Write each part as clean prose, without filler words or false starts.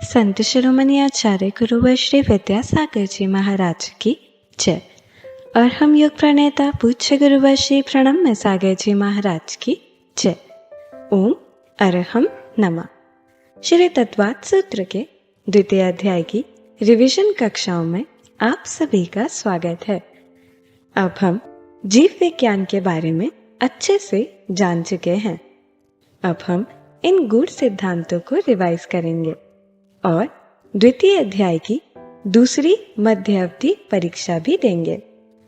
संत शिरोमणि आचार्य गुरुवर श्री विद्यासागर जी महाराज की जय। और हम योग प्रणेता पूज्य गुरुवर श्री प्रणम्य सागर जी महाराज की जय। ओम अरहम नमः। श्री तत्वात् सूत्र के द्वितीय अध्याय की रिवीजन कक्षाओं में आप सभी का स्वागत है। अब हम जीव विज्ञान के बारे में अच्छे से जान चुके हैं। अब हम इन गूढ़ सिद्धांतों को रिवाइज करेंगे और द्वितीय अध्याय की दूसरी मध्य अवधि परीक्षा भी देंगे।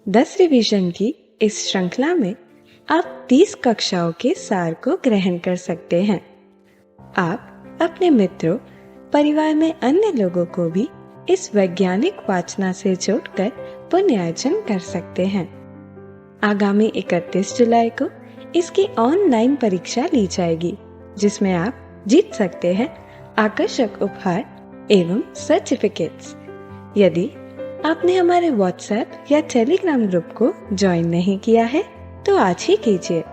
10 रिवीजन की इस श्रृंखला में आप 30 कक्षाओं के सार को ग्रहण कर सकते हैं। आप अपने मित्रों, परिवार में अन्य लोगों को भी इस वैज्ञानिक वाचना से जोड़कर पुण्यार्जन कर सकते हैं। आगामी 31 जुलाई को इसकी ऑनलाइन परीक्षा ली जाएगी, जिसमें आप जीत सकते हैं आकर्षक उपहार एवं सर्टिफिकेट्स। यदि आपने हमारे व्हाट्सएप या टेलीग्राम ग्रुप को ज्वाइन नहीं किया है तो आज ही कीजिए।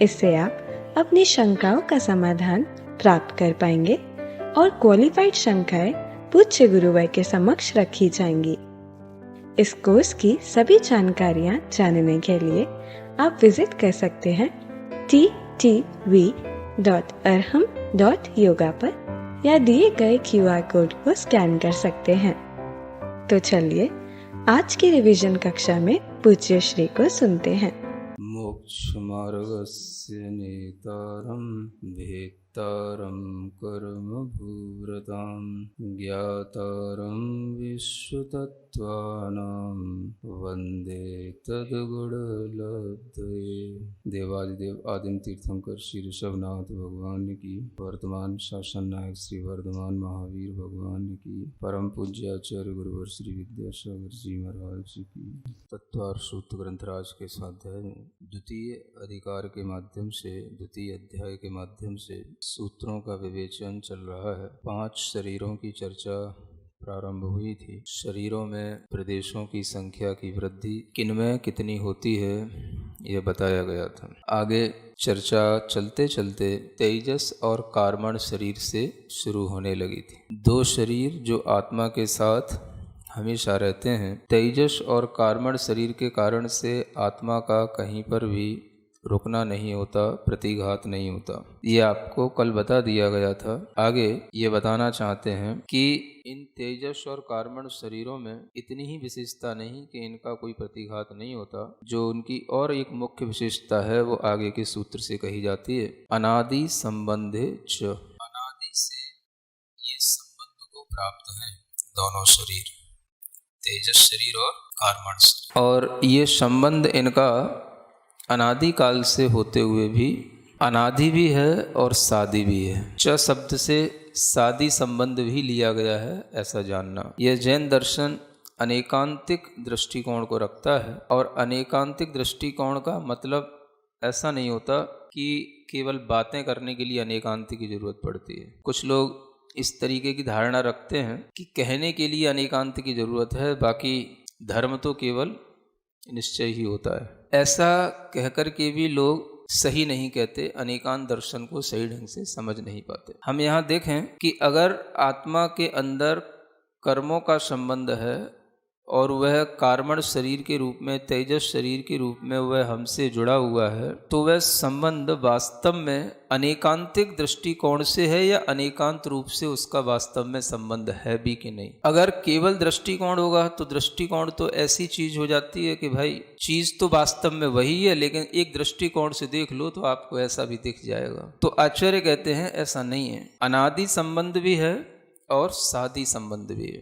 इससे आप अपनी शंकाओं का समाधान प्राप्त कर पाएंगे और क्वालिफाइड शंकाएं पूज्य गुरुवर के समक्ष रखी जाएंगी। इस कोर्स की सभी जानकारियां जानने के लिए आप विजिट कर सकते हैं ttv.arham.yoga पर या दिए गए QR कोड को स्कैन कर सकते हैं। तो चलिए आज की रिवीजन कक्षा में पूज्य श्री को सुनते हैं। मोक्ष मार्गस्य नेतारं भेत्तारं कर्म भूरतां ज्ञातारं विश्वतत्त्वानां वन्दे तद्गुणलब्धये। देवादिदेव आदिम तीर्थंकर श्री ऋषभनाथ भगवान की, वर्तमान शासन नायक श्री वर्धमान महावीर भगवान की, परम पूज्य आचार्य गुरुवर श्री विद्यासागर जी महाराज की। तत्वार सूत्र ग्रंथराज के स्वाध्याय में द्वितीय अधिकार के माध्यम से, द्वितीय अध्याय के माध्यम से सूत्रों का विवेचन चल रहा है। 5 शरीरों की चर्चा प्रारंभ हुई थी। शरीरों में प्रदेशों की संख्या की वृद्धि किनमें कितनी होती है यह बताया गया था। आगे चर्चा चलते चलते तेजस और कार्मण शरीर से शुरू होने लगी थी। 2 शरीर जो आत्मा के साथ हमेशा रहते हैं। तेजस और कार्मण शरीर के कारण से आत्मा का कहीं पर भी रुकना नहीं होता, प्रतिघात नहीं होता। ये आपको कल बता दिया गया था। आगे ये बताना चाहते हैं कि इन तेजस और कार्मण शरीरों में इतनी ही विशेषता नहीं कि इनका कोई प्रतिघात नहीं होता। जो उनकी और एक मुख्य विशेषता है वो आगे के सूत्र से कही जाती है। अनादि संबंधे च, अनादि से ये संबंध को प्राप्त हैं दोनों शरीर, तेजस शरीर और कार्मण शरीर। और ये संबंध इनका अनादि काल से होते हुए भी अनादि भी है और सादि भी है। च शब्द से सादि संबंध भी लिया गया है, ऐसा जानना। यह जैन दर्शन अनेकांतिक दृष्टिकोण को रखता है। और अनेकांतिक दृष्टिकोण का मतलब ऐसा नहीं होता कि केवल बातें करने के लिए अनेकांतिक की जरूरत पड़ती है। कुछ लोग इस तरीके की धारणा रखते हैं कि कहने के लिए अनेकांत की जरूरत है, बाकी धर्म तो केवल निश्चय ही होता है। ऐसा कहकर के भी लोग सही नहीं कहते, अनेकांत दर्शन को सही ढंग से समझ नहीं पाते। हम यहाँ देखें कि अगर आत्मा के अंदर कर्मों का संबंध है और वह कार्मण शरीर के रूप में, तेजस शरीर के रूप में वह हमसे जुड़ा हुआ है, तो वह संबंध वास्तव में अनेकांतिक दृष्टिकोण से है या अनेकांत रूप से उसका वास्तव में संबंध है भी कि नहीं। अगर केवल दृष्टिकोण होगा तो दृष्टिकोण तो ऐसी चीज हो जाती है कि भाई चीज तो वास्तव में वही है, लेकिन एक दृष्टिकोण से देख लो तो आपको ऐसा भी दिख जाएगा। तो आचार्य कहते हैं ऐसा नहीं है। अनादि संबंध भी है और सादि संबंध भी है,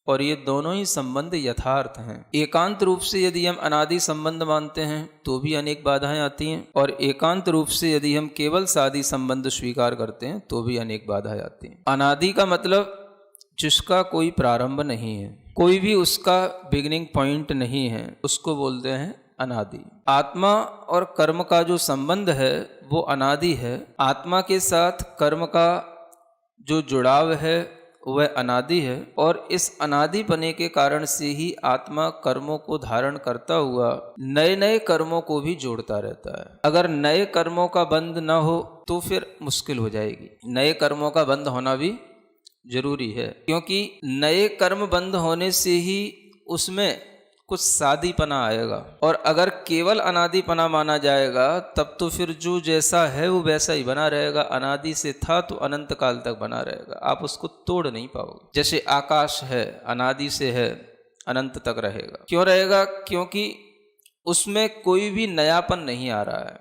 और ये दोनों ही संबंध यथार्थ हैं। एकांत रूप से यदि हम अनादि संबंध मानते हैं तो भी अनेक बाधाएं आती हैं, और एकांत रूप से यदि हम केवल सादि संबंध स्वीकार करते हैं तो भी अनेक बाधाएं आती हैं। अनादि का मतलब जिसका कोई प्रारंभ नहीं है, कोई भी उसका बिगिनिंग पॉइंट नहीं है, उसको बोलते हैं अनादि। आत्मा और कर्म का जो संबंध है वो अनादि है। आत्मा के साथ कर्म का जो जुड़ाव है वह अनादि है, और इस अनादि बने के कारण से ही आत्मा कर्मों को धारण करता हुआ नए नए कर्मों को भी जोड़ता रहता है। अगर नए कर्मों का बंध न हो तो फिर मुश्किल हो जाएगी। नए कर्मों का बंध होना भी जरूरी है, क्योंकि नए कर्म बंद होने से ही उसमें कुछ सादीपना आएगा। और अगर केवल अनादिपना माना जाएगा तब तो फिर जो जैसा है वो वैसा ही बना रहेगा। अनादि से था तो अनंत काल तक बना रहेगा, आप उसको तोड़ नहीं पाओगे। जैसे आकाश है, अनादि से है, अनंत तक रहेगा। क्यों रहेगा? क्योंकि उसमें कोई भी नयापन नहीं आ रहा है,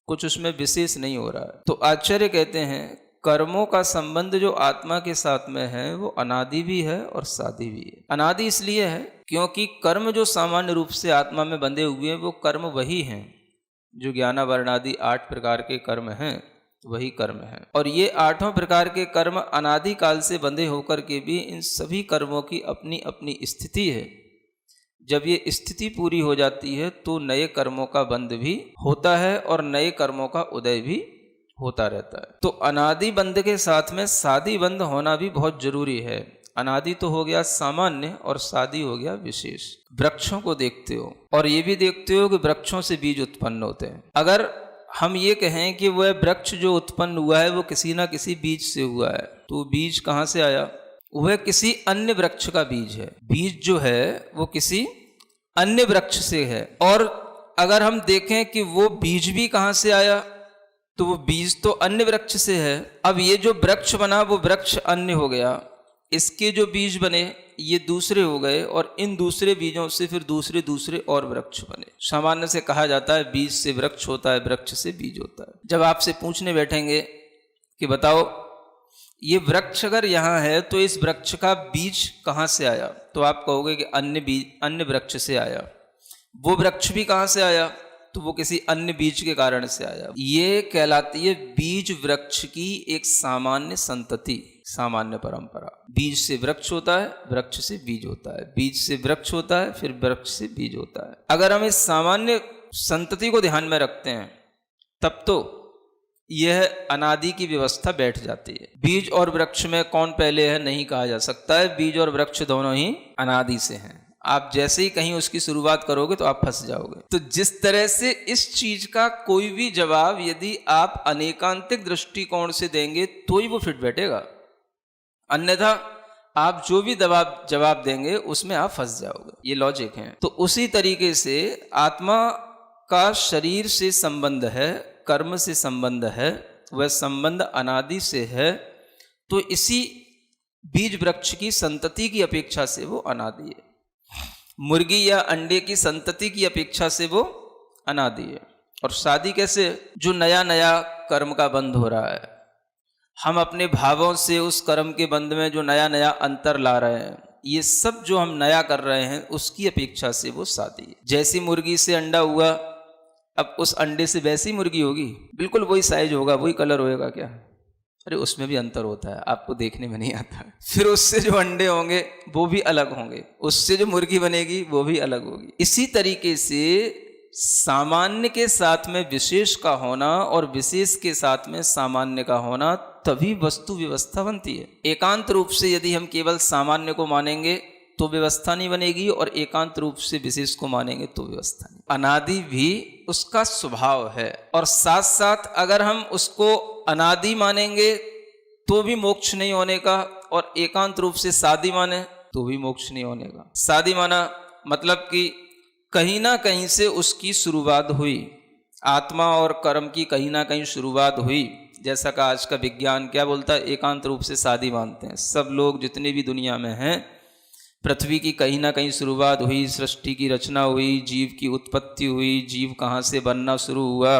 कुछ उसमें विशेष नहीं हो रहा है। तो आचार्य कहते हैं कर्मों का संबंध जो आत्मा के साथ में है वो अनादि भी है और सादि भी है। अनादि इसलिए है क्योंकि कर्म जो सामान्य रूप से आत्मा में बंधे हुए हैं वो कर्म वही हैं जो ज्ञानावरणादि 8 प्रकार के कर्म हैं, वही कर्म हैं। और ये 8 प्रकार के कर्म अनादि काल से बंधे होकर के भी इन सभी कर्मों की अपनी अपनी स्थिति है। जब ये स्थिति पूरी हो जाती है तो नए कर्मों का बंध भी होता है और नए कर्मों का उदय भी होता रहता है। तो अनादि बंध के साथ में सादि बंध होना भी बहुत जरूरी है। अनादि तो हो गया सामान्य और सादि हो गया विशेष। वृक्षों को देखते हो और ये भी देखते हो कि वृक्षों से बीज उत्पन्न होते हैं। अगर हम ये कहें कि वह वृक्ष जो उत्पन्न हुआ है वो किसी ना किसी बीज से हुआ है, तो बीज कहाँ से आया? वह किसी अन्य वृक्ष का बीज है। बीज जो है वो किसी अन्य वृक्ष से है। और अगर हम देखें कि वो बीज भी कहाँ से आया, तो वो बीज तो अन्य वृक्ष से है। अब ये जो वृक्ष बना वो वृक्ष अन्य हो गया, इसके जो बीज बने ये दूसरे हो गए, और इन दूसरे बीजों से फिर दूसरे दूसरे और वृक्ष बने। सामान्य से कहा जाता है बीज से वृक्ष होता है, वृक्ष से बीज होता है। जब आपसे पूछने बैठेंगे कि बताओ ये वृक्ष अगर यहाँ है तो इस वृक्ष का बीज कहाँ से आया, तो आप कहोगे कि अन्य वृक्ष से आया। वो वृक्ष भी कहाँ से आया, तो वो किसी अन्य बीज के कारण से आया। ये कहलाती है बीज वृक्ष की एक सामान्य संतति, सामान्य परंपरा। बीज से वृक्ष होता है, वृक्ष से बीज होता है, बीज से वृक्ष होता है, फिर वृक्ष से बीज होता है। अगर हम इस सामान्य संतति को ध्यान में रखते हैं तब तो यह अनादि की व्यवस्था बैठ जाती है। बीज और वृक्ष में कौन पहले है नहीं कहा जा सकता है, बीज और वृक्ष दोनों ही अनादि से हैं। आप जैसे ही कहीं उसकी शुरुआत करोगे तो आप फंस जाओगे। तो जिस तरह से इस चीज का कोई भी जवाब यदि आप अनेकांतिक दृष्टिकोण से देंगे तो ही वो फिट बैठेगा, अन्यथा आप जो भी जवाब देंगे उसमें आप फंस जाओगे। ये लॉजिक है। तो उसी तरीके से आत्मा का शरीर से संबंध है, कर्म से संबंध है, वह संबंध अनादि से है। तो इसी बीज वृक्ष की संतति की अपेक्षा से वो अनादि है। मुर्गी या अंडे की संतति की अपेक्षा से वो अनादि है। और शादी कैसे? जो नया नया कर्म का बंध हो रहा है, हम अपने भावों से उस कर्म के बंध में जो नया नया अंतर ला रहे हैं, ये सब जो हम नया कर रहे हैं उसकी अपेक्षा से वो शादी है। जैसी मुर्गी से अंडा हुआ, अब उस अंडे से वैसी मुर्गी होगी, बिल्कुल वही साइज होगा, वही कलर होएगा क्या? अरे उसमें भी अंतर होता है, आपको देखने में नहीं आता। फिर उससे जो अंडे होंगे वो भी अलग होंगे, उससे जो मुर्गी बनेगी वो भी अलग होगी। इसी तरीके से सामान्य के साथ में विशेष का होना और विशेष के साथ में सामान्य का होना, तभी वस्तु व्यवस्था बनती है। एकांत रूप से यदि हम केवल सामान्य को मानेंगे तो व्यवस्था नहीं बनेगी, और एकांत रूप से विशेष को मानेंगे तो व्यवस्था नहीं। अनादि भी उसका स्वभाव है, और साथ साथ अगर हम उसको अनादि मानेंगे तो भी मोक्ष नहीं होने का, और एकांत रूप से सादि माने तो भी मोक्ष नहीं होने का। सादि माना मतलब कि कहीं ना कहीं से उसकी शुरुआत हुई, आत्मा और कर्म की कहीं ना कहीं शुरुआत हुई। जैसा कि आज का विज्ञान क्या बोलता है, एकांत रूप से सादि मानते हैं। सब लोग जितने भी दुनिया में हैं, पृथ्वी की कहीं ना कहीं शुरुआत हुई, सृष्टि की रचना हुई, जीव की उत्पत्ति हुई, जीव कहाँ से बनना शुरू हुआ,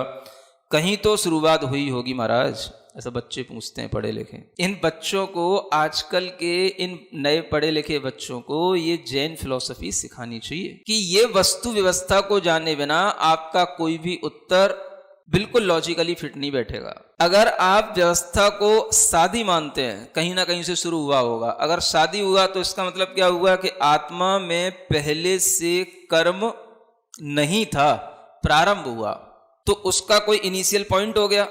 कहीं तो शुरुआत हुई होगी महाराज। ऐसा बच्चे पूछते हैं पढ़े लिखे। इन बच्चों को, आजकल के इन नए पढ़े लिखे बच्चों को ये जैन फिलॉसफी सिखानी चाहिए कि ये वस्तु व्यवस्था को जाने बिना आपका कोई भी उत्तर बिल्कुल लॉजिकली फिट नहीं बैठेगा। अगर आप व्यवस्था को शादी मानते हैं, कहीं ना कहीं से शुरू हुआ होगा। अगर शादी हुआ तो इसका मतलब क्या हुआ कि आत्मा में पहले से कर्म नहीं था, प्रारंभ हुआ, तो उसका कोई इनिशियल पॉइंट हो गया।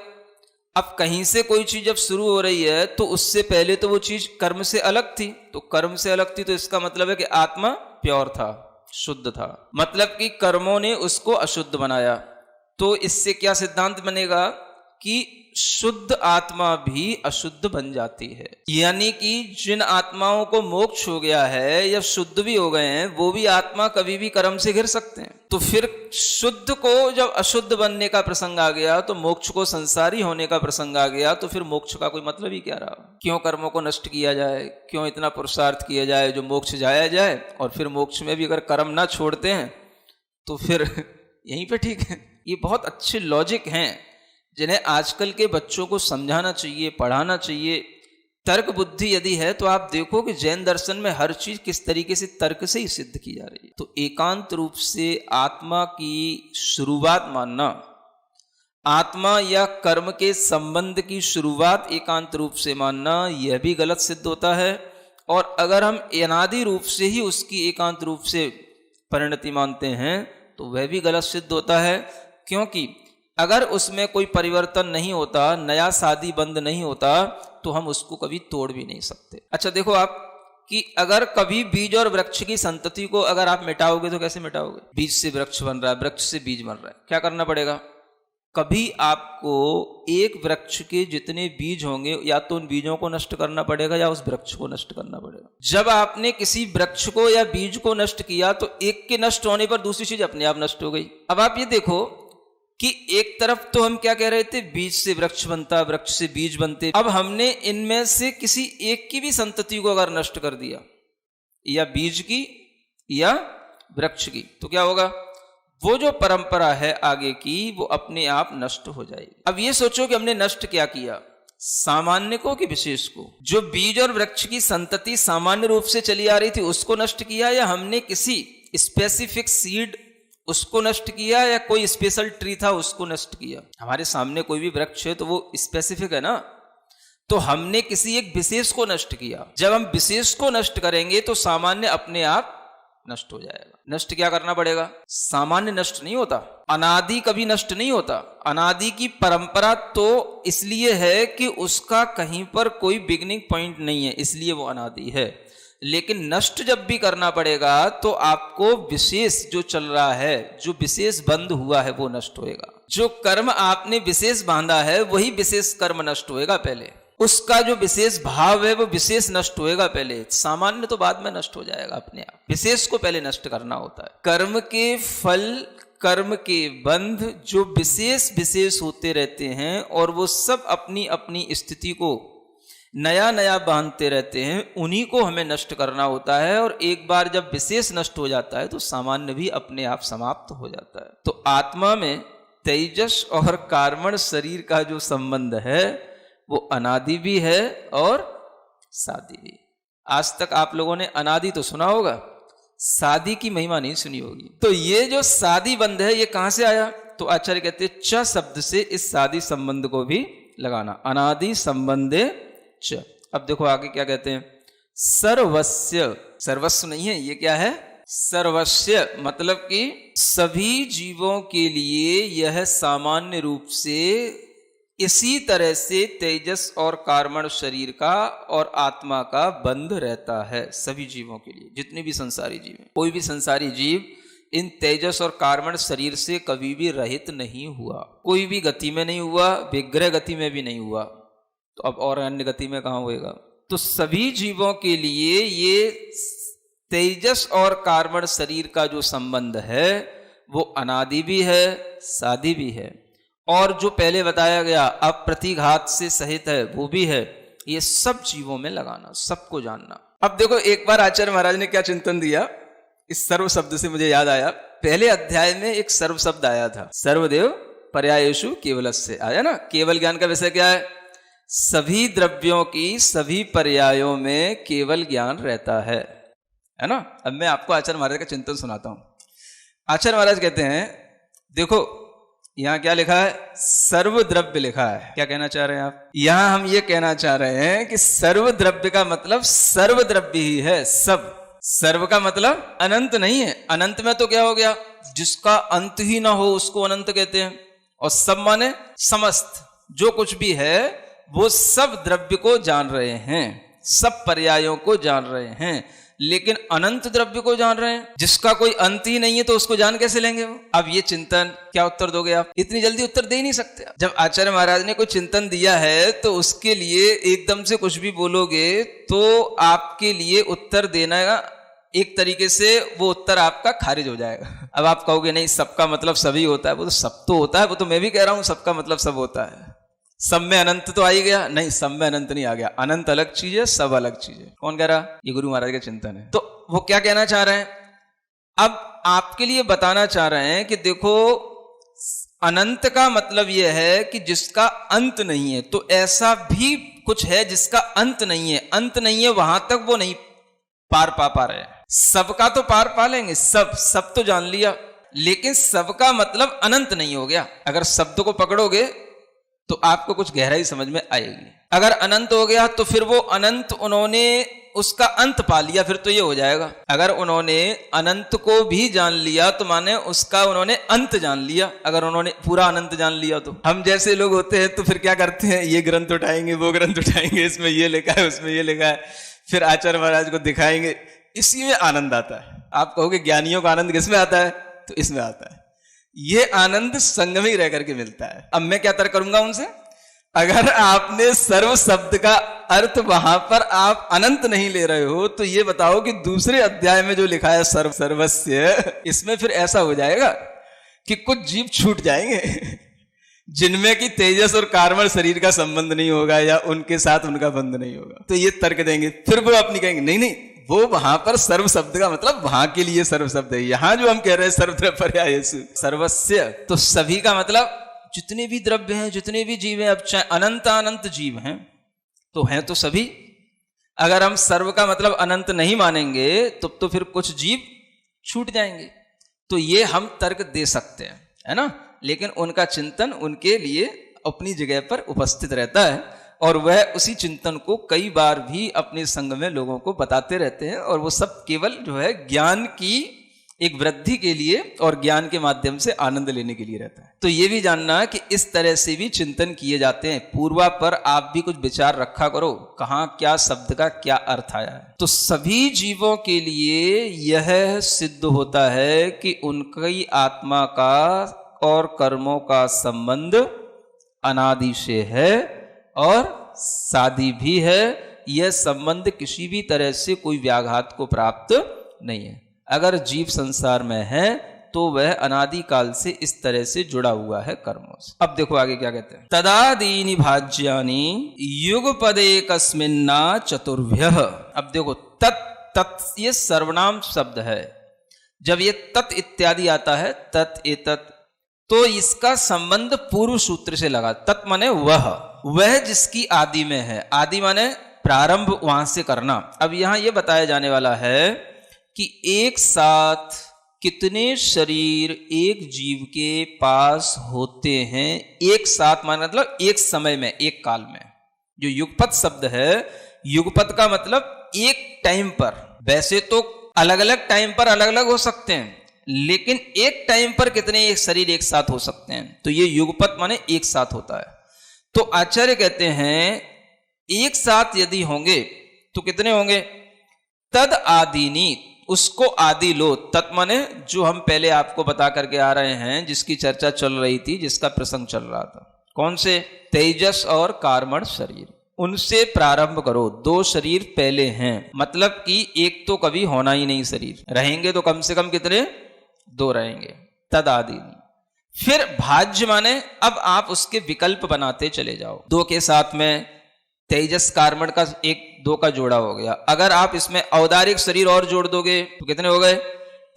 अब कहीं से कोई चीज जब शुरू हो रही है तो उससे पहले तो वो चीज कर्म से अलग थी, तो कर्म से अलग थी तो इसका मतलब है कि आत्मा प्योर था, शुद्ध था। मतलब कि कर्मों ने उसको अशुद्ध बनाया। तो इससे क्या सिद्धांत बनेगा कि शुद्ध आत्मा भी अशुद्ध बन जाती है। यानी कि जिन आत्माओं को मोक्ष हो गया है या शुद्ध भी हो गए हैं, वो भी आत्मा कभी भी कर्म से घिर सकते हैं। तो फिर शुद्ध को जब अशुद्ध बनने का प्रसंग आ गया, तो मोक्ष को संसारी होने का प्रसंग आ गया, तो फिर मोक्ष का कोई मतलब ही क्या रहा? क्यों कर्मों को नष्ट किया जाए, क्यों इतना पुरुषार्थ किया जाए जो मोक्ष जाया जाए, और फिर मोक्ष में भी अगर कर्म ना छोड़ते हैं तो फिर यहीं पे ठीक है। ये बहुत अच्छे लॉजिक हैं जिन्हें आजकल के बच्चों को समझाना चाहिए, पढ़ाना चाहिए। तर्क बुद्धि यदि है तो आप देखो कि जैन दर्शन में हर चीज किस तरीके से तर्क से ही सिद्ध की जा रही है। तो एकांत रूप से आत्मा की शुरुआत मानना, आत्मा या कर्म के संबंध की शुरुआत एकांत रूप से मानना, यह भी गलत सिद्ध होता है। और अगर हम अनादि रूप से ही उसकी एकांत रूप से परिणति मानते हैं तो वह भी गलत सिद्ध होता है, क्योंकि अगर उसमें कोई परिवर्तन नहीं होता, नया शादी बंद नहीं होता, तो हम उसको कभी तोड़ भी नहीं सकते। अच्छा देखो आप कि अगर कभी बीज और वृक्ष की संतति को अगर आप मिटाओगे तो कैसे मिटाओगे? बीज से वृक्ष बन रहा है, वृक्ष से बीज बन रहा है, क्या करना पड़ेगा? कभी आपको एक वृक्ष के जितने बीज होंगे, या तो उन बीजों को नष्ट करना पड़ेगा या उस वृक्ष को नष्ट करना पड़ेगा। जब आपने किसी वृक्ष को या बीज को नष्ट किया तो एक के नष्ट होने पर दूसरी चीज अपने आप नष्ट हो गई। अब आप ये देखो कि एक तरफ तो हम क्या कह रहे थे, बीज से वृक्ष बनता, वृक्ष से बीज बनते। अब हमने इनमें से किसी एक की भी संतति को अगर नष्ट कर दिया, या बीज की या वृक्ष की, तो क्या होगा? वो जो परंपरा है आगे की, वो अपने आप नष्ट हो जाएगी। अब ये सोचो कि हमने नष्ट क्या किया, सामान्य को कि विशेष को? जो बीज और वृक्ष की संतति सामान्य रूप से चली आ रही थी उसको नष्ट किया, या हमने किसी स्पेसिफिक सीड उसको नष्ट किया, या कोई स्पेशल ट्री था उसको नष्ट किया? हमारे सामने कोई भी वृक्ष है तो वो स्पेसिफिक है ना, तो हमने किसी एक विशेष को नष्ट किया। जब हम विशेष को नष्ट करेंगे तो सामान्य अपने आप नष्ट हो जाएगा। नष्ट क्या करना पड़ेगा? सामान्य नष्ट नहीं होता, अनादि कभी नष्ट नहीं होता। अनादि की परंपरा तो इसलिए है कि उसका कहीं पर कोई बिगिनिंग पॉइंट नहीं है, इसलिए वो अनादि है। लेकिन नष्ट जब भी करना पड़ेगा तो आपको विशेष जो चल रहा है, जो विशेष बंध हुआ है, वो नष्ट होएगा। जो कर्म आपने विशेष बांधा है वही विशेष कर्म नष्ट होएगा पहले, उसका जो विशेष भाव है वो विशेष नष्ट होएगा पहले, सामान्य तो बाद में नष्ट हो जाएगा अपने आप। विशेष को पहले नष्ट करना होता है। कर्म के फल, कर्म के बंध जो विशेष विशेष होते रहते हैं, और वो सब अपनी अपनी स्थिति को नया नया बांधते रहते हैं, उन्हीं को हमें नष्ट करना होता है। और एक बार जब विशेष नष्ट हो जाता है तो सामान्य भी अपने आप समाप्त हो जाता है। तो आत्मा में तेजस और कार्मण शरीर का जो संबंध है वो अनादि भी है और सादि भी। आज तक आप लोगों ने अनादि तो सुना होगा, सादि की महिमा नहीं सुनी होगी। तो ये जो सादि बंध है ये कहां से आया? तो आचार्य कहते हैं च शब्द से इस सादि संबंध को भी लगाना, अनादि संबंधे च। अब देखो आगे क्या कहते हैं, सर्वस्य, सर्वस्व नहीं है, ये क्या है? सर्वस्य मतलब कि सभी जीवों के लिए यह सामान्य रूप से इसी तरह से तेजस और कार्मण शरीर का और आत्मा का बंध रहता है सभी जीवों के लिए। जितने भी संसारी जीव हैं, कोई भी संसारी जीव इन तेजस और कार्मण शरीर से कभी भी रहित नहीं हुआ, कोई भी गति में नहीं हुआ, विग्रह गति में भी नहीं हुआ, तो अब और अन्य गति में कहां होएगा? तो सभी जीवों के लिए ये तेजस और कार्मण शरीर का जो संबंध है वो अनादि भी है, सादि भी है, और जो पहले बताया गया अप्रतिघात से सहित है वो भी है। ये सब जीवों में लगाना, सबको जानना। अब देखो एक बार आचार्य महाराज ने क्या चिंतन दिया, इस सर्व शब्द से मुझे याद आया, पहले अध्याय में एक सर्व शब्द आया था, सर्वदेव पर्यायेषु केवलस्य आया ना। केवल ज्ञान का विषय क्या है? सभी द्रव्यों की सभी पर्यायों में केवल ज्ञान रहता है ना। अब मैं आपको आचार्य महाराज का चिंतन सुनाता हूं। आचार्य महाराज कहते हैं, देखो यहां क्या लिखा है? सर्व द्रव्य लिखा है। क्या कहना चाह रहे हैं आप? यहां हम ये कहना चाह रहे हैं कि सर्व द्रव्य का मतलब सर्व द्रव्य ही है, सब। सर्व का मतलब अनंत नहीं है। अनंत में तो क्या हो गया, जिसका अंत ही ना हो उसको अनंत कहते हैं, और सब माने समस्त, जो कुछ भी है वो सब द्रव्य को जान रहे हैं, सब पर्यायों को जान रहे हैं, लेकिन अनंत द्रव्य को जान रहे हैं जिसका कोई अंत ही नहीं है, तो उसको जान कैसे लेंगे वो? अब ये चिंतन, क्या उत्तर दोगे आप? इतनी जल्दी उत्तर दे ही नहीं सकते। जब आचार्य महाराज ने कोई चिंतन दिया है तो उसके लिए एकदम से कुछ भी बोलोगे तो आपके लिए उत्तर देना एक तरीके से वो उत्तर आपका खारिज हो जाएगा। अब आप कहोगे नहीं, सबका मतलब सभी होता है। वो तो सब तो होता है, वो तो मैं भी कह रहा हूं सबका मतलब सब होता है। सब में अनंत तो आ ही गया? नहीं, सब में अनंत नहीं आ गया। अनंत अलग चीज है, सब अलग चीज है। कौन कह रहा? ये गुरु महाराज का चिंतन है। तो वो क्या कहना चाह रहे हैं? अब आपके लिए बताना चाह रहे हैं कि देखो, अनंत का मतलब यह है कि जिसका अंत नहीं है। तो ऐसा भी कुछ है जिसका अंत नहीं है। अंत नहीं है, वहां तक वो नहीं पार पा रहे हैं। सबका तो पार पा लेंगे, सब तो जान लिया, लेकिन सबका मतलब अनंत नहीं हो गया। अगर शब्द को पकड़ोगे तो आपको कुछ गहराई समझ में आएगी। अगर अनंत हो गया तो फिर वो अनंत उन्होंने उसका अंत पा लिया, फिर तो ये हो जाएगा। अगर उन्होंने अनंत को भी जान लिया तो माने उसका उन्होंने अंत जान लिया। अगर उन्होंने पूरा अनंत जान लिया तो हम जैसे लोग होते हैं तो फिर क्या करते हैं, ये ग्रंथ उठाएंगे, वो ग्रंथ उठाएंगे, इसमें ये लिखा है, उसमें ये लिखा है, फिर आचार्य महाराज को दिखाएंगे। इसी में आनंद आता है। आप कहोगे ज्ञानियों का आनंद किसमें आता है? तो इसमें आता है। ये आनंद संग में ही रह करके मिलता है। अब मैं क्या तर्क करूंगा उनसे? अगर आपने सर्व शब्द का अर्थ वहां पर आप अनंत नहीं ले रहे हो तो ये बताओ कि दूसरे अध्याय में जो लिखा है सर्वस्य, इसमें फिर ऐसा हो जाएगा कि कुछ जीव छूट जाएंगे जिनमें कि तेजस और कार्बन शरीर का संबंध नहीं होगा या उनके साथ उनका बंध नहीं होगा। तो ये तर्क देंगे, फिर वो अपनी कहेंगे नहीं, वो वहां पर सर्व शब्द का मतलब वहां के लिए सर्व शब्द है। यहां जो हम कह रहे हैं सर्वत्र पर्यायसु सर्वस्य, तो सभी का मतलब जितने भी द्रव्य हैं, जितने भी जीव हैं, अब चाहे अनंत अनंत जीव हैं तो हैं तो सभी। अगर हम सर्व का मतलब अनंत नहीं मानेंगे तो फिर कुछ जीव छूट जाएंगे। तो ये हम तर्क दे सकते हैं, है ना। लेकिन उनका चिंतन उनके लिए अपनी जगह पर उपस्थित रहता है और वह उसी चिंतन को कई बार भी अपने संग में लोगों को बताते रहते हैं। और वो सब केवल जो है ज्ञान की एक वृद्धि के लिए और ज्ञान के माध्यम से आनंद लेने के लिए रहता है। तो ये भी जानना कि इस तरह से भी चिंतन किए जाते हैं। पूर्वा पर आप भी कुछ विचार रखा करो, कहाँ क्या शब्द का क्या अर्थ आया है। तो सभी जीवों के लिए यह सिद्ध होता है कि उनकी आत्मा का और कर्मों का संबंध अनादि से है और सादी भी है। यह संबंध किसी भी तरह से कोई व्याघात को प्राप्त नहीं है। अगर जीव संसार में है तो वह अनादि काल से इस तरह से जुड़ा हुआ है कर्मों से। अब देखो आगे क्या कहते हैं, तदादीनि भाज्यानि युगपदे कस्मिन्ना चतुर्भ्यः। अब देखो तत् ये सर्वनाम शब्द है। जब ये तत् इत्यादि आता है, तत् एतत्, तो इसका संबंध पूर्व सूत्र से लगा। तत् माने वह जिसकी आदि में है। आदि माने प्रारंभ, वहां से करना। अब यहां यह बताया जाने वाला है कि एक साथ कितने शरीर एक जीव के पास होते हैं। एक साथ माने मतलब एक समय में, एक काल में। जो युगपत शब्द है, युगपत का मतलब एक टाइम पर। वैसे तो अलग अलग टाइम पर अलग अलग हो सकते हैं, लेकिन एक टाइम पर कितने एक शरीर एक साथ हो सकते हैं, तो ये युगपत माने एक साथ होता है। तो आचार्य कहते हैं एक साथ यदि होंगे तो कितने होंगे, तद आदिनी, उसको आदि लो। तत् माने जो हम पहले आपको बता करके आ रहे हैं, जिसकी चर्चा चल रही थी, जिसका प्रसंग चल रहा था। कौन से? तेजस और कार्बन शरीर, उनसे प्रारंभ करो। दो शरीर पहले हैं, मतलब कि एक तो कभी होना ही नहीं शरीर, रहेंगे तो कम से कम कितने, दो रहेंगे। तद आदिनी। फिर भाज्य माने अब आप उसके विकल्प बनाते चले जाओ। दो के साथ में तेजस कार्बन का एक दो का जोड़ा हो गया। अगर आप इसमें औदारिक शरीर और जोड़ दोगे तो कितने हो गए,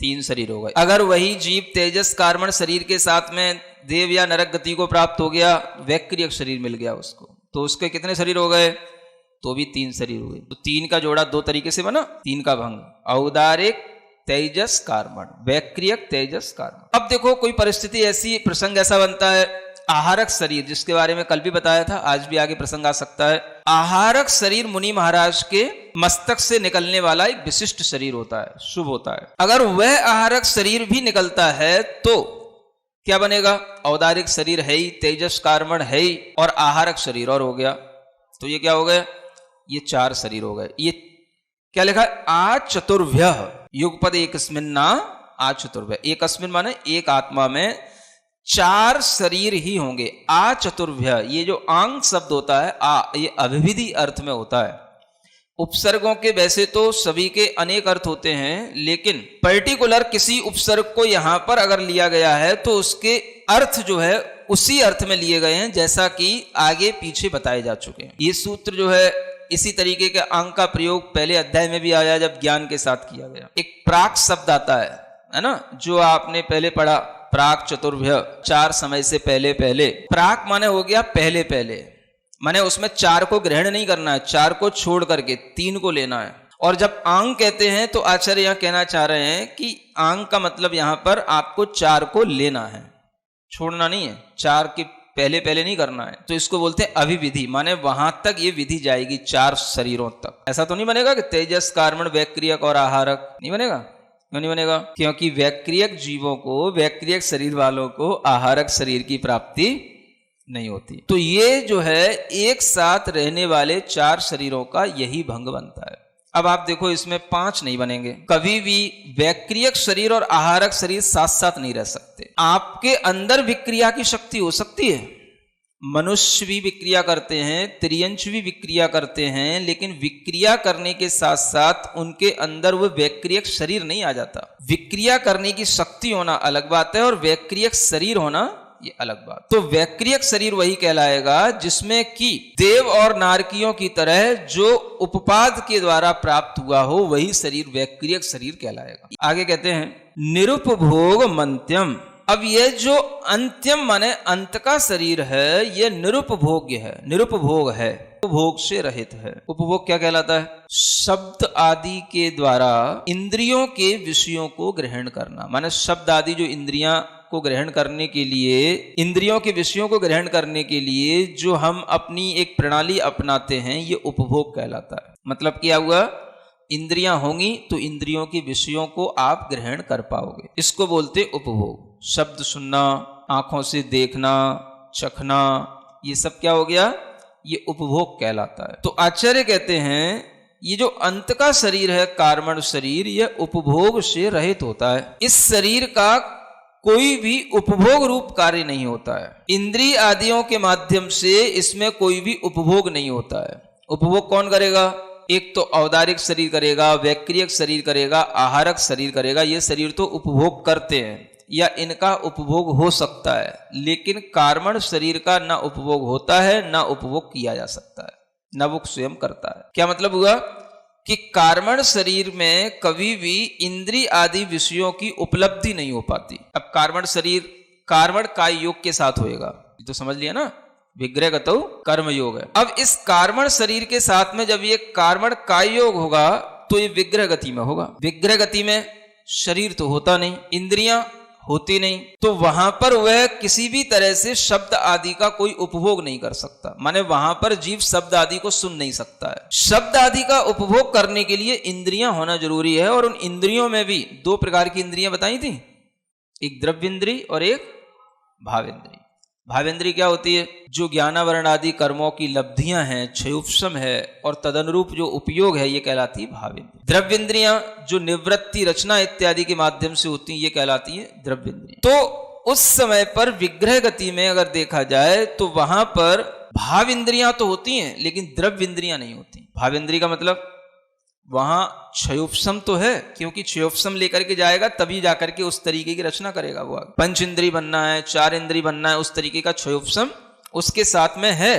तीन शरीर हो गए। अगर वही जीव तेजस कार्बन शरीर के साथ में देव या नरक गति को प्राप्त हो गया, वैक्रियक शरीर मिल गया उसको, तो उसके कितने शरीर हो गए, तो भी तीन शरीर हुए। तो तीन का जोड़ा दो तरीके से बना, तीन का भंग, औदारिक तेजस कार्बन, वैक्रियक तेजस कार्बन। अब देखो कोई परिस्थिति ऐसी, प्रसंग ऐसा बनता है, आहारक शरीर, जिसके बारे में कल भी बताया था, आज भी आगे प्रसंग आ सकता है। आहारक शरीर मुनि महाराज के मस्तक से निकलने वाला एक विशिष्ट शरीर होता है, शुभ होता है। अगर वह आहारक शरीर भी निकलता है तो क्या बनेगा, औदारिक शरीर है ही, तेजस कार्बन है ही, और आहारक शरीर और हो गया। तो ये क्या हो गए, ये 4 शरीर हो गए। ये क्या लिखा है? आ चतुर्भ्य युगपद एकस्मिन्ना आ चतुर्भ्य। एकस्मिन माने एक आत्मा में 4 शरीर ही होंगे। आ चतुर्भ्य, ये जो आंग शब्द होता है आ, ये अभिविधि अर्थ में होता है। उपसर्गों के वैसे तो सभी के अनेक अर्थ होते हैं, लेकिन पर्टिकुलर किसी उपसर्ग को यहां पर अगर लिया गया है तो उसके अर्थ जो है उसी अर्थ में लिए गए हैं, जैसा कि आगे पीछे बताए जा चुके हैं। ये सूत्र जो है इसी तरीके के अंग का प्रयोग पहले अध्याय में भी आया जब ज्ञान के साथ किया गया। एक प्राक शब्द आता है ना, जो आपने पहले पढ़ा, प्राक चतुर्भ्य, 4 समय से पहले पहले। प्राक माने हो गया पहले पहले, माने उसमें 4 को ग्रहण नहीं करना है, 4 को छोड़ करके 3 को लेना है। और जब आंग कहते हैं तो आचार्य यहां कहना चाह रहे हैं कि आंग का मतलब यहां पर आपको 4 को लेना है, छोड़ना नहीं है, 4 के पहले पहले नहीं करना है। तो इसको बोलते हैं अभिविधि, माने वहां तक ये विधि जाएगी 4 शरीरों तक। ऐसा तो नहीं बनेगा कि तेजस कार्मण वैक्रियक और आहारक, नहीं बनेगा। क्यों नहीं बनेगा? क्योंकि वैक्रियक जीवों को, वैक्रियक शरीर वालों को आहारक शरीर की प्राप्ति नहीं होती। तो ये जो है एक साथ रहने वाले 4 शरीरों का यही भंग बनता है। अब आप देखो इसमें 5 नहीं बनेंगे। कभी भी वैक्रियक शरीर और आहारक शरीर साथ साथ नहीं रह सकते। आपके अंदर विक्रिया की शक्ति हो सकती है, मनुष्य भी विक्रिया करते हैं, त्रियंश भी विक्रिया करते हैं, लेकिन विक्रिया करने के साथ साथ उनके अंदर वो वैक्रियक शरीर नहीं आ जाता। विक्रिया करने की शक्ति होना अलग बात है और वैक्रियक शरीर होना ये अलग बात। तो वैक्रियक शरीर वही कहलाएगा जिसमें कि देव और नारकियों की तरह जो उपपाद के द्वारा प्राप्त हुआ हो, वही शरीर वैक्रियक शरीर कहलाएगा। आगे कहते हैं निरुपभोग मंत्यम। अब ये जो अंत्यम माने अंत का शरीर है, ये निरुपभोग्य है, निरुपभोग है, उपभोग से रहित है। उपभोग क्या कहलाता है? शब्द आदि के द्वारा इंद्रियों के विषयों को ग्रहण करना। माने शब्द आदि जो इंद्रियां को ग्रहण करने के लिए, इंद्रियों के विषयों को ग्रहण करने के लिए जो हम अपनी एक प्रणाली अपनाते हैं, ये उपभोग कहलाता है। मतलब क्या हुआ? इंद्रियां होंगी तो इंद्रियों के विषयों को आप ग्रहण कर पाओगे, इसको बोलते उपभोग। शब्द सुनना, आंखों से देखना, चखना, ये सब क्या हो गया? ये उपभोग कहलाता है। तो आचार्य कहते हैं ये जो अंत का शरीर है, कार्मण शरीर, यह उपभोग से रहित होता है। इस शरीर का कोई भी उपभोग रूप कार्य नहीं होता है। इंद्रिय आदियों के माध्यम से इसमें कोई भी उपभोग नहीं होता है। उपभोग कौन करेगा? एक तो औदारिक शरीर करेगा, वैक्रियक शरीर करेगा, आहारक शरीर करेगा। ये शरीर तो उपभोग करते हैं या इनका उपभोग हो सकता है, लेकिन कार्मण शरीर का ना उपभोग होता है ना उपभोग किया जा सकता है, ना वो स्वयं करता है। क्या मतलब हुआ कि कार्मण शरीर में कभी भी इंद्रिय आदि विषयों की उपलब्धि नहीं हो पाती। अब कार्मण शरीर कार्मण काय योग के साथ होएगा, तो समझ लिया ना, विग्रहगतो कर्म योग है। अब इस कार्मण शरीर के साथ में जब ये कार्मण काय योग होगा तो ये विग्रह गति में होगा। विग्रह गति में शरीर तो होता नहीं, इंद्रियां होती नहीं, तो वहां पर वह किसी भी तरह से शब्द आदि का कोई उपभोग नहीं कर सकता। माने वहां पर जीव शब्द आदि को सुन नहीं सकता है। शब्द आदि का उपभोग करने के लिए इंद्रियां होना जरूरी है, और उन इंद्रियों में भी 2 प्रकार की इंद्रियां बताई थी, एक द्रव्येंद्रिय और एक भावेंद्रिय। भावेंद्रिय क्या होती है? जो ज्ञानावरण आदि कर्मों की लब्धियां हैं, क्षयोपशम है और तदनुरूप जो उपयोग है, ये कहलाती है भावेंद्रिय। द्रव्येंद्रियां जो निवृत्ति, रचना इत्यादि के माध्यम से होती हैं, ये कहलाती है द्रव्येंद्रिय। तो उस समय पर विग्रह गति में अगर देखा जाए तो वहां पर भाव इंद्रियां तो होती हैं लेकिन द्रव्य इंद्रियां नहीं होती। भावेंद्रिय का मतलब वहां क्षयोपशम तो है, क्योंकि क्षयोपशम लेकर के जाएगा तभी जाकर के उस तरीके की रचना करेगा। वो पंच इंद्रिय बनना है, 4 इंद्रिय बनना है, उस तरीके का क्षयोपशम उसके साथ में है।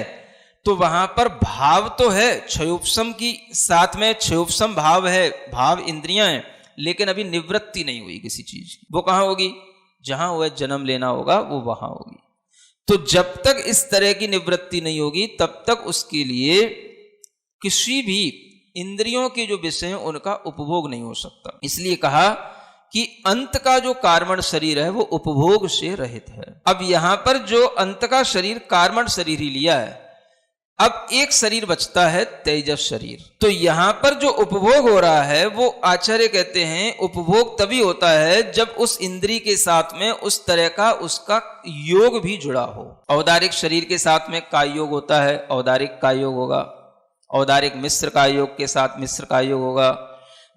तो वहां पर भाव तो है, क्षयोपशम की साथ में क्षयोपशम भाव है, भाव इंद्रियां हैं, लेकिन अभी निवृत्ति नहीं हुई किसी चीज की। वो कहां होगी? जहां वह जन्म लेना होगा वो वहां होगी। तो जब तक इस तरह की निवृत्ति नहीं होगी तब तक उसके लिए किसी भी इंद्रियों के जो विषय हैं उनका उपभोग नहीं हो सकता। इसलिए कहा कि अंत का जो कार्मण शरीर है वो उपभोग से रहित है। अब यहां पर जो अंत का शरीर कार्मण शरीर ही लिया है, अब एक शरीर बचता है तेजस शरीर। तो यहां पर जो उपभोग हो रहा है वो आचार्य कहते हैं उपभोग तभी होता है जब उस इंद्रिय के साथ में उस तरह का उसका योग भी जुड़ा हो। औदारिक शरीर के साथ में काय योग होता है, औदारिक काय योग होगा, औदारिक मिश्र का योग के साथ मिश्र का योग होगा,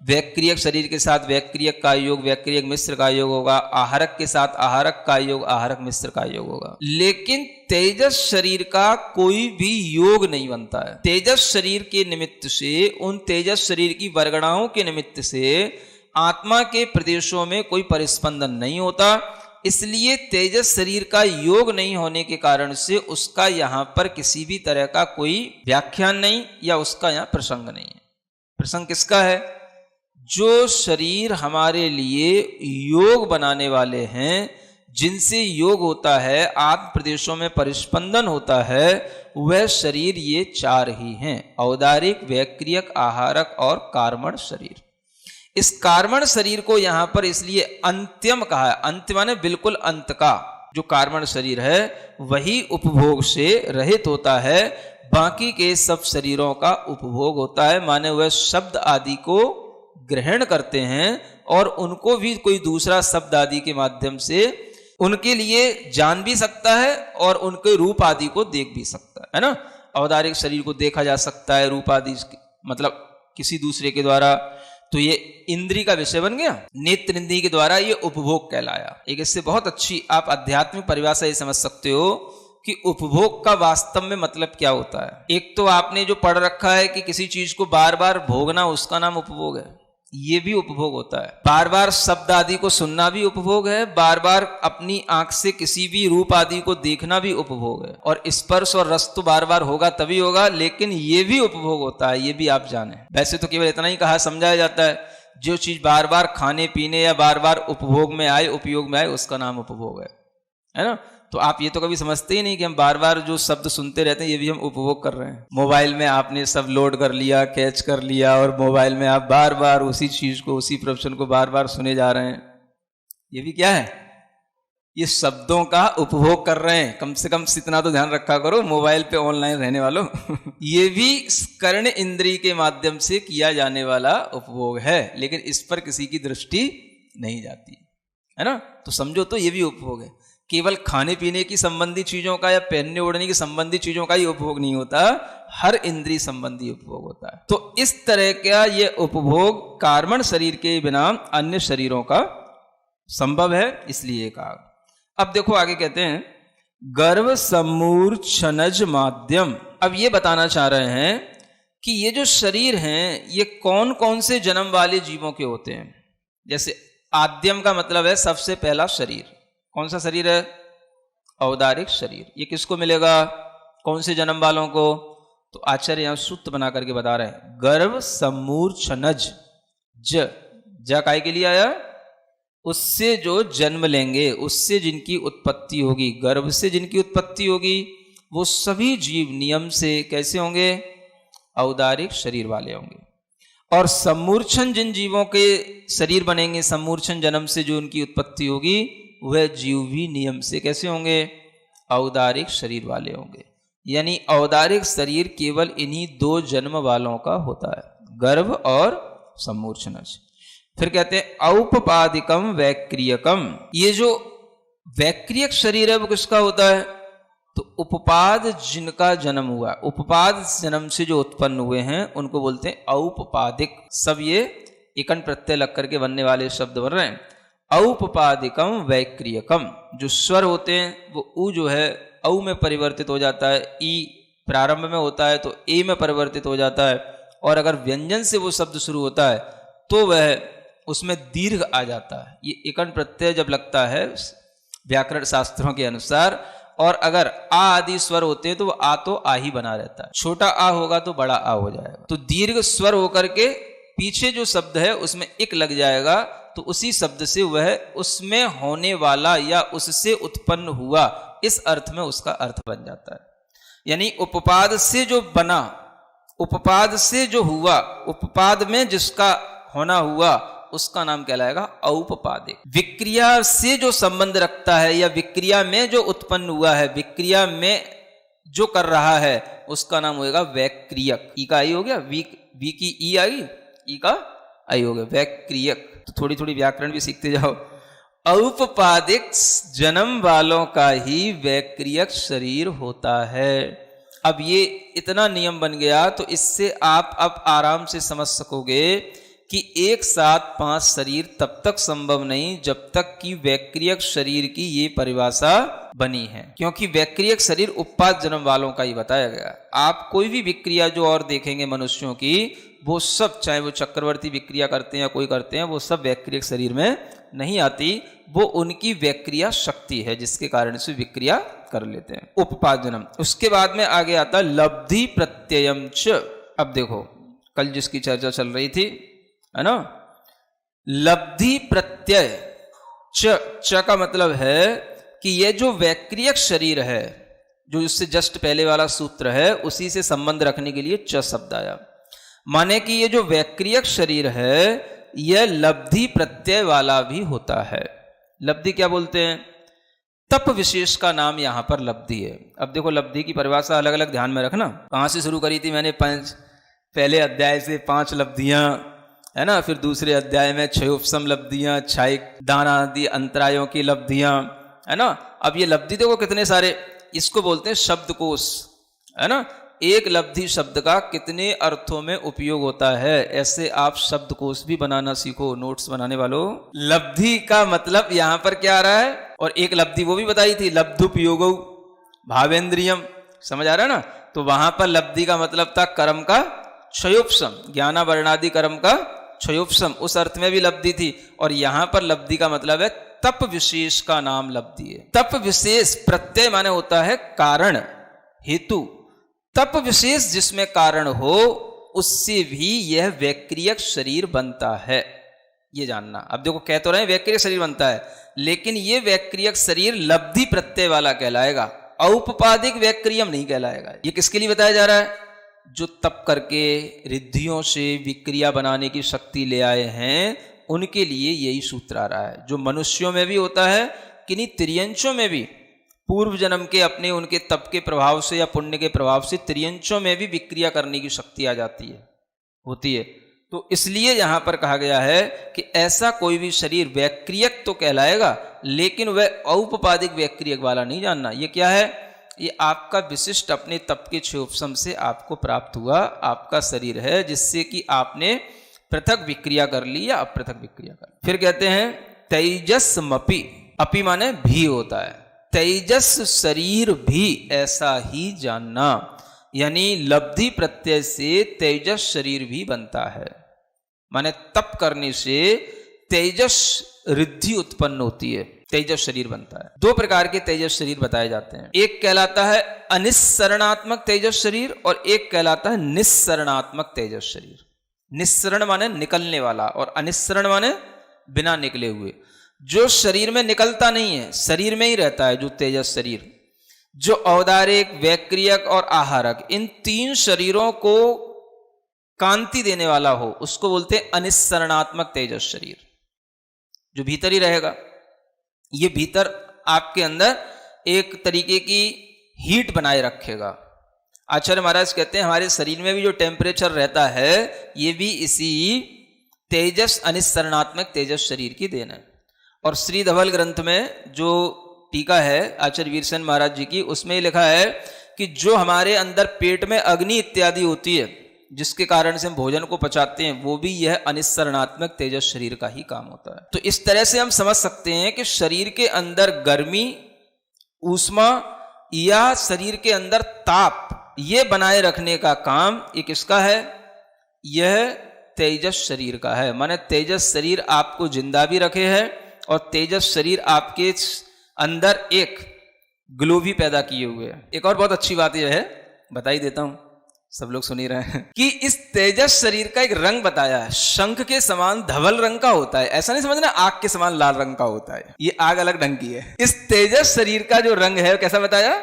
वैक्रियक शरीर के साथ वैक्रियक का योग वैक्रियक मिश्र का योग होगा, आहारक के साथ आहारक का योग आहारक मिश्र का योग होगा। लेकिन तेजस शरीर का कोई भी योग नहीं बनता है। तेजस शरीर के निमित्त से, उन तेजस शरीर की वर्गणाओं के निमित्त से आत्मा के प्रदेशों में कोई परिस्पंदन नहीं होता। इसलिए तेजस शरीर का योग नहीं होने के कारण से उसका यहाँ पर किसी भी तरह का कोई व्याख्यान नहीं या उसका यहाँ प्रसंग नहीं है। प्रसंग किसका है? जो शरीर हमारे लिए योग बनाने वाले हैं, जिनसे योग होता है, आत्म प्रदेशों में परिस्पंदन होता है, वह शरीर ये चार ही हैं, औदारिक, वैक्रियक, आहारक और कार्मण शरीर। इस कार्मण शरीर को यहां पर इसलिए अंत्यम कहा है। अंत्य माने बिल्कुल अंत का। जो कार्मण शरीर है वही उपभोग से रहित होता है, बाकी के सब शरीरों का उपभोग होता है। माने वह शब्द आदि को ग्रहण करते हैं और उनको भी कोई दूसरा शब्द आदि के माध्यम से उनके लिए जान भी सकता है और उनके रूप आदि को देख भी सकता है ना। औदारिक शरीर को देखा जा सकता है रूप आदि मतलब किसी दूसरे के द्वारा, तो ये इंद्री का विषय बन गया। नेत्र इंद्री के द्वारा ये उपभोग कहलाया। एक इससे बहुत अच्छी आप आध्यात्मिक परिभाषा ये समझ सकते हो कि उपभोग का वास्तव में मतलब क्या होता है। एक तो आपने जो पढ़ रखा है कि किसी चीज को बार बार भोगना, उसका नाम उपभोग है, ये भी उपभोग होता है। बार बार शब्द आदि को सुनना भी उपभोग है, बार बार अपनी आंख से किसी भी रूप आदि को देखना भी उपभोग है, और स्पर्श और रस तो बार बार होगा तभी होगा, लेकिन ये भी उपभोग होता है, ये भी आप जाने। वैसे तो केवल इतना ही कहा समझाया जाता है, जो चीज बार बार खाने पीने या बार बार उपभोग में आए, उपयोग में आए, उसका नाम उपभोग है ना। तो आप ये तो कभी समझते ही नहीं कि हम बार बार जो शब्द सुनते रहते हैं ये भी हम उपभोग कर रहे हैं। मोबाइल में आपने सब लोड कर लिया, कैच कर लिया, और मोबाइल में आप बार बार उसी चीज को, उसी प्रवचन को बार बार सुने जा रहे हैं। ये भी क्या है? ये शब्दों का उपभोग कर रहे हैं। कम से कम इतना तो ध्यान रखा करो मोबाइल पे ऑनलाइन रहने वालों ये भी कर्ण इंद्री के माध्यम से किया जाने वाला उपभोग है, लेकिन इस पर किसी की दृष्टि नहीं जाती है ना। तो समझो तो ये भी उपभोग है। केवल खाने पीने की संबंधी चीजों का या पहनने ओढ़ने की संबंधी चीजों का ही उपभोग नहीं होता, हर इंद्रिय संबंधी उपभोग होता है। तो इस तरह का ये उपभोग कार्मण शरीर के बिना अन्य शरीरों का संभव है, इसलिए कहा। अब देखो आगे कहते हैं गर्भ सम्मूर्छनज माध्यम। अब ये बताना चाह रहे हैं कि ये जो शरीर हैं ये कौन कौन से जन्म वाले जीवों के होते हैं। जैसे आद्यम का मतलब है सबसे पहला शरीर। कौन सा शरीर है? औदारिक शरीर। ये किसको मिलेगा? कौन से जन्म वालों को? तो आचार्य यहां सूत्र बना करके बता रहे हैं गर्भ सम्मूर्छनज। ज काय के लिए आया? उससे जो जन्म लेंगे, उससे जिनकी उत्पत्ति होगी, गर्भ से जिनकी उत्पत्ति होगी, वो सभी जीव नियम से कैसे होंगे? औदारिक शरीर वाले होंगे। और सम्मूर्छन जिन जीवों के शरीर बनेंगे, सम्मूर्छन जन्म से जो उनकी उत्पत्ति होगी, वह जीव भी नियम से कैसे होंगे? औदारिक शरीर वाले होंगे। यानी औदारिक शरीर केवल इन्हीं दो जन्म वालों का होता है, गर्भ और सम्मूर्छनज। फिर कहते हैं औपपादिकम वैक्रियकम। ये जो वैक्रियक शरीर है वो किसका होता है? तो उपपाद जिनका जन्म हुआ, उपपाद जन्म से जो उत्पन्न हुए हैं उनको बोलते हैं औपपादिक। सब ये इकन प्रत्यय लग करके बनने वाले शब्द बन रहे हैं। औपपादिकम वैक्रियकम। जो स्वर होते हैं वो उ जो है औ में परिवर्तित हो जाता है, ई प्रारंभ में होता है तो ए में परिवर्तित हो जाता है, और अगर व्यंजन से वो शब्द शुरू होता है तो वह उसमें दीर्घ आ जाता है। ये इकन प्रत्यय जब लगता है व्याकरण शास्त्रों के अनुसार, और अगर आ आदि स्वर होते हैं तो वो आ तो आ ही बना रहता है, छोटा आ होगा तो बड़ा आ हो जाएगा। तो दीर्घ स्वर होकर के पीछे जो शब्द है उसमें इक लग जाएगा, तो उसी शब्द से वह उसमें होने वाला या उससे उत्पन्न हुआ, इस अर्थ में उसका अर्थ बन जाता है। यानी उपपाद से जो बना, उपपाद से जो हुआ, उपपाद में जिसका होना हुआ, उसका नाम कहलाएगा औपपादिक। विक्रिया से जो संबंध रखता है या विक्रिया में जो उत्पन्न हुआ है, विक्रिया में जो कर रहा है, उसका नाम होगा वैक्रियक। ई का आई हो गया, वी की ई आई, ई का आई हो गया, वैक्रियक। तो थोड़ी थोड़ी व्याकरण भी सीखते जाओ। औपपादिक जन्म वालों का ही वैक्रियक शरीर होता है। अब ये इतना नियम बन गया तो इससे आप अब आराम से समझ सकोगे कि एक साथ 5 शरीर तब तक संभव नहीं जब तक कि वैक्रियक शरीर की ये परिभाषा बनी है, क्योंकि वैक्रियक शरीर उपपाद जन्म वालों का ही बताया गया। आप कोई भी विक्रिया जो और देखेंगे मनुष्यों की, वो सब, चाहे वो चक्रवर्ती विक्रिया करते हैं या कोई करते हैं, वो सब वैक्रियक शरीर में नहीं आती। वो उनकी वैक्रिया शक्ति है जिसके कारण से विक्रिया कर लेते हैं, उपपाद जन्म। उसके बाद में आगे आता लब्धि प्रत्ययम च। अब देखो, कल जिसकी चर्चा चल रही थी, है ना, लब्धि प्रत्यय च का मतलब है कि ये जो वैक्रियक शरीर है, जो इससे जस्ट पहले वाला सूत्र है, उसी से संबंध रखने के लिए च शब्द आया। माने कि ये जो वैक्रियक शरीर है यह लब्धि प्रत्यय वाला भी होता है। लब्धि क्या बोलते हैं? तप विशेष का नाम यहां पर लब्धि है। अब देखो, लब्धि की परिभाषा अलग अलग ध्यान में रखना। कहां से शुरू करी थी मैंने? पहले अध्याय से 5 लब्धियां, है ना, फिर दूसरे अध्याय में 6 उपसम लब्धियां, 6 दान आदि अंतरायों की लब्धियां, है ना। अब ये लब्धि देखो कितने सारे, इसको बोलते हैं शब्दकोश, है ना। एक लब्धि शब्द का कितने अर्थों में उपयोग होता है, ऐसे आप शब्दकोश भी बनाना सीखो, नोट्स बनाने वालों। लब्धि का मतलब यहां पर क्या आ रहा है, और एक लब्धि वो भी बताई थी, लब्धुपयोगौ भावेंद्रियम, समझ आ रहा है ना। तो वहां पर लब्धि का मतलब था कर्म का क्षयोपशम, ज्ञाना वर्णादि कर्म का क्षयोपशम, उस अर्थ में भी लब्धि थी। और यहां पर लब्धि का मतलब है तप विशेष का नाम लब्धि है। तप विशेष प्रत्यय माने होता है कारण, हेतु। तप विशेष जिसमें कारण हो उससे भी यह वैक्रियक शरीर बनता है, ये जानना। अब देखो, कह तो रहे वैक्रियक शरीर बनता है, लेकिन यह वैक्रियक शरीर लब्धि प्रत्यय वाला कहलाएगा, औपपादिक वैक्रियम नहीं कहलाएगा। ये किसके लिए बताया जा रहा है? जो तप करके रिद्धियों से विक्रिया बनाने की शक्ति ले आए हैं, उनके लिए यही सूत्र आ रहा है। जो मनुष्यों में भी होता है, किन्हीं त्रियंचों में भी पूर्व जन्म के अपने उनके तप के प्रभाव से या पुण्य के प्रभाव से त्रियंचों में भी विक्रिया करने की शक्ति आ जाती है, होती है। तो इसलिए यहां पर कहा गया है कि ऐसा कोई भी शरीर वैक्रियक तो कहलाएगा, लेकिन वह औपपादिक वैक्रियक वाला नहीं जानना। ये क्या है? ये आपका विशिष्ट अपने तप के 6 उपशम से आपको प्राप्त हुआ आपका शरीर है, जिससे कि आपने पृथक विक्रिया कर ली या अपृथक विक्रिया कर ली। फिर कहते हैं तेजस्मपि, अपि माने भी होता है, तेजस शरीर भी ऐसा ही जानना, यानी लब्धि प्रत्यय से तेजस शरीर भी बनता है। माने तप करने से तेजस रिद्धि उत्पन्न होती है, तेजस शरीर बनता है। 2 प्रकार के तेजस शरीर बताए जाते हैं, एक कहलाता है अनिस्सरणात्मक तेजस शरीर और एक कहलाता है निस्सरणात्मक तेजस शरीर। निस्सरण माने निकलने वाला और अनिस्सरण माने बिना निकले हुए। जो शरीर में निकलता नहीं है, शरीर में ही रहता है, जो तेजस शरीर, जो औदारिक, वैक्रियक और आहारक, इन 3 शरीरों को कांति देने वाला हो, उसको बोलते हैं अनिस्सरणात्मक तेजस शरीर, जो भीतर ही रहेगा। ये भीतर आपके अंदर एक तरीके की हीट बनाए रखेगा। आचार्य महाराज कहते हैं हमारे शरीर में भी जो टेम्परेचर रहता है, ये भी इसी तेजस अनिस्सरणात्मक तेजस शरीर की देन है। और श्री धवल ग्रंथ में जो टीका है आचार्य वीरसेन महाराज जी की, उसमें लिखा है कि जो हमारे अंदर पेट में अग्नि इत्यादि होती है, जिसके कारण से हम भोजन को पचाते हैं, वो भी यह अनिस्सरणात्मक तेजस शरीर का ही काम होता है। तो इस तरह से हम समझ सकते हैं कि शरीर के अंदर गर्मी, ऊष्मा या शरीर के अंदर ताप, ये बनाए रखने का काम ये किसका है? यह तेजस शरीर का है। माने तेजस शरीर आपको जिंदा भी रखे है और तेजस शरीर आपके अंदर एक ग्लो भी पैदा किए हुए है। एक और बहुत अच्छी बात यह है, बता ही देता हूं, सब लोग सुन ही रहे हैं, कि इस तेजस शरीर का एक रंग बताया है, शंख के समान धवल रंग का होता है। ऐसा नहीं समझना आग के समान लाल रंग का होता है, ये आग अलग ढंग की है। इस तेजस शरीर का जो रंग है कैसा बताया?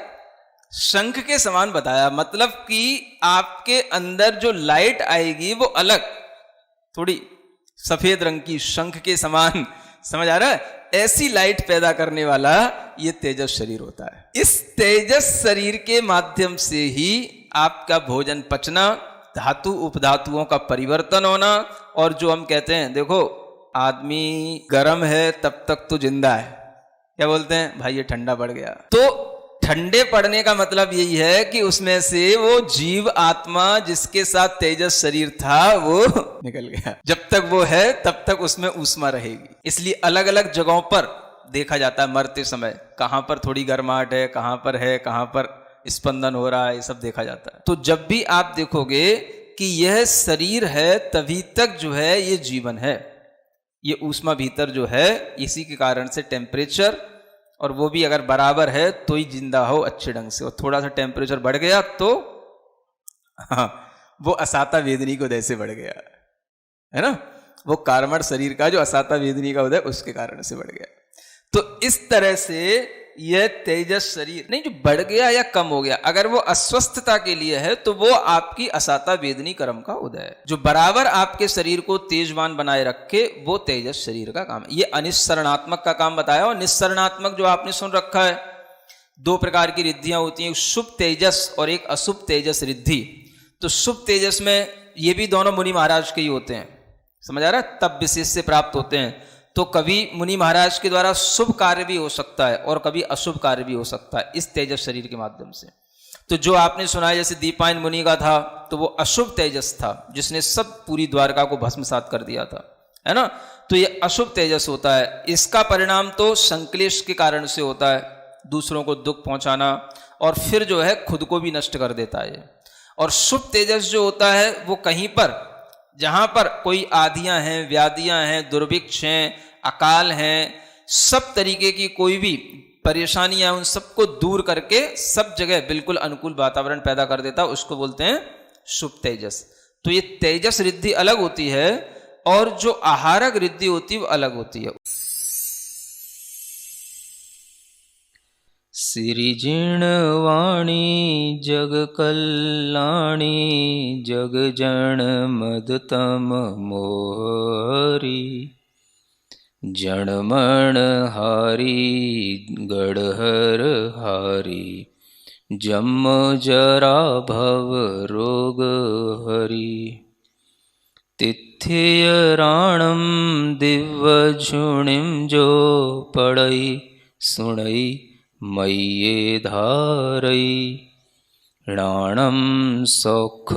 शंख के समान बताया। मतलब कि आपके अंदर जो लाइट आएगी वो अलग, थोड़ी सफेद रंग की, शंख के समान, समझ आ रहा है? ऐसी लाइट पैदा करने वाला ये तेजस शरीर होता है। इस तेजस शरीर के माध्यम से ही आपका भोजन पचना, धातु उपधातुओं का परिवर्तन होना, और जो हम कहते हैं, देखो आदमी गर्म है तब तक तो जिंदा है, क्या बोलते हैं भाई ये ठंडा पड़ गया, तो ठंडे पड़ने का मतलब यही है कि उसमें से वो जीव आत्मा जिसके साथ तेजस शरीर था वो निकल गया। जब तक वो है तब तक उसमें ऊष्मा रहेगी। इसलिए अलग अलग जगहों पर देखा जाता है मरते समय, कहां पर थोड़ी गर्माहट है, कहां पर स्पंदन हो रहा है, ये सब देखा जाता है। तो जब भी आप देखोगे कि यह शरीर है तभी तक जो है ये जीवन है, ये ऊष्मा भीतर जो है, इसी के कारण से टेम्परेचर, और वो भी अगर बराबर है तो ही जिंदा हो अच्छे ढंग से, और थोड़ा सा टेम्परेचर बढ़ गया तो हाँ, वो असाता वेदनी को उदय से बढ़ गया है ना, वो कार्मण शरीर का जो असाता वेदनी का उदय उसके कारण से बढ़ गया। तो इस तरह से यह तेजस शरीर नहीं जो बढ़ गया या कम हो गया, अगर वो अस्वस्थता के लिए है तो वो आपकी असाता वेदनी कर्म का उदय है। जो बराबर आपके शरीर को तेजवान बनाए रखे वो तेजस शरीर का काम है। ये अनिस्सरणात्मक का काम बताया। और निस्सरणात्मक जो आपने सुन रखा है, दो प्रकार की रिद्धियां होती हैं, शुभ तेजस और एक अशुभ तेजस रिद्धि। तो शुभ तेजस में ये भी दोनों मुनि महाराज के ही होते हैं, समझ आ रहा है, तब विशेष से प्राप्त होते हैं। तो कभी मुनि महाराज के द्वारा शुभ कार्य भी हो सकता है और कभी अशुभ कार्य भी हो सकता है इस तेजस शरीर के माध्यम से। तो जो आपने सुना है जैसे दीपायन मुनि का था, तो वो अशुभ तेजस था जिसने सब पूरी द्वारका को भस्मसात कर दिया था, है ना। तो ये अशुभ तेजस होता है। इसका परिणाम तो संक्लेश के कारण से होता है, दूसरों को दुख पहुंचाना, और फिर जो है खुद को भी नष्ट कर देता है। और शुभ तेजस जो होता है वो कहीं पर जहां पर कोई आदियां हैं, व्याधियां हैं, दुर्भिक्ष हैं, अकाल हैं, सब तरीके की कोई भी परेशानियां, उन सबको दूर करके सब जगह बिल्कुल अनुकूल वातावरण पैदा कर देता है, उसको बोलते हैं शुभ तेजस। तो ये तेजस रिद्धि अलग होती है और जो आहारक रिद्धि होती है वो अलग होती है। सिरिजिणवाणी जग कल्याणी जग जन मदतम मोहरी जनमण हारी गढ़हर हारी जम जरा भव रोग हरी तिथियराणम दिव्य झुणिम जो पड़ई सुणई मय्ये धारई णाणं सौख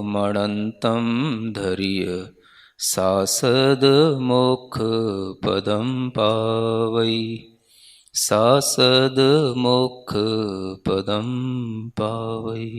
मणन्तं धर्य सासद मोक्ष पदं पावई सासद मोक्ष पदं पावई।